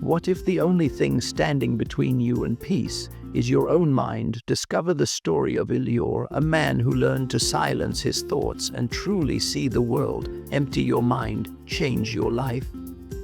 What if the only thing standing between you and peace is your own mind? Discover the story of Elior, a man who learned to silence his thoughts and truly see the world. Empty your mind, change your life.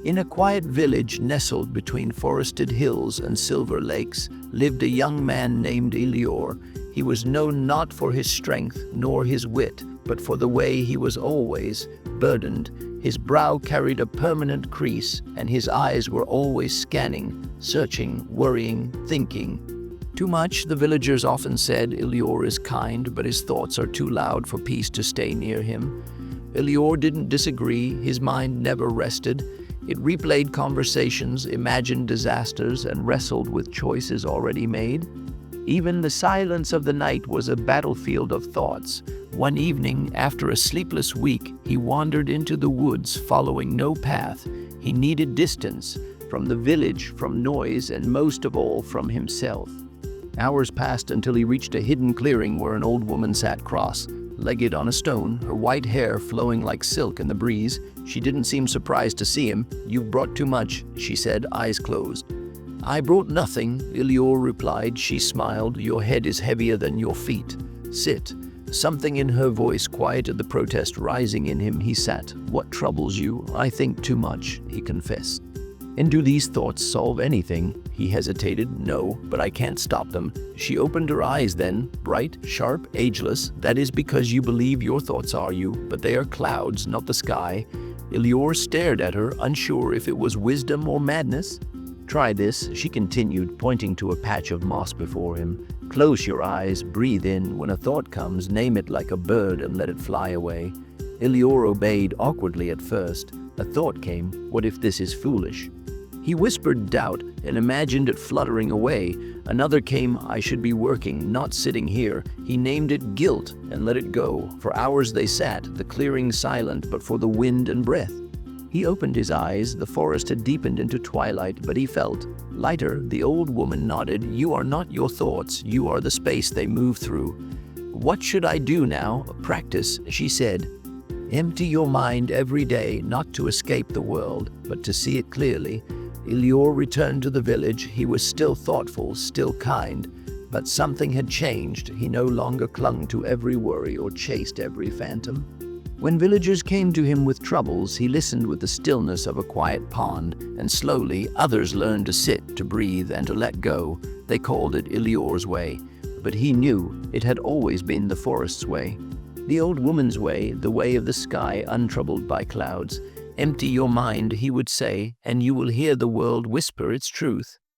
In a quiet village nestled between forested hills and silver lakes lived a young man named Elior. He was known not for his strength nor his wit, but for the way he was always burdened. His brow carried a permanent crease, and his eyes were always scanning, searching, worrying, thinking. Too much, the villagers often said. Elior is kind, but his thoughts are too loud for peace to stay near him. Elior didn't disagree. His mind never rested. It replayed conversations, imagined disasters, and wrestled with choices already made. Even the silence of the night was a battlefield of thoughts. One evening, after a sleepless week, he wandered into the woods, following no path. He needed distance from the village, from noise, and most of all, from himself. Hours passed until he reached a hidden clearing where an old woman sat cross-legged on a stone, her white hair flowing like silk in the breeze. She didn't seem surprised to see him. "You've brought too much," she said, eyes closed. "I brought nothing," Elior replied. She smiled. "Your head is heavier than your feet. Sit." Something in her voice quieted the protest rising in him. He sat. "What troubles you?" "I think too much," he confessed. "And do these thoughts solve anything?" He hesitated. "No, but I can't stop them." She opened her eyes then, bright, sharp, ageless. "That is because you believe your thoughts are you, but they are clouds, not the sky." Elior stared at her, unsure if it was wisdom or madness. "Try this," she continued, pointing to a patch of moss before him. "Close your eyes, breathe in. When a thought comes, name it like a bird and let it fly away." Elior obeyed, awkwardly at first. A thought came. "What if this is foolish?" He whispered doubt and imagined it fluttering away. Another came. "I should be working, not sitting here." He named it guilt and let it go. For hours they sat, the clearing silent but for the wind and breath. He opened his eyes. The forest had deepened into twilight, but he felt lighter. The old woman nodded. "You are not your thoughts. You are the space they move through." "What should I do now?" "Practice," she said. "Empty your mind every day, not to escape the world, but to see it clearly." Elior returned to the village. He was still thoughtful, still kind, but something had changed. He no longer clung to every worry or chased every phantom. When villagers came to him with troubles, he listened with the stillness of a quiet pond, and slowly others learned to sit, to breathe, and to let go. They called it Elior's way, but he knew it had always been the forest's way. The old woman's way, the way of the sky untroubled by clouds. "Empty your mind," he would say, "and you will hear the world whisper its truth."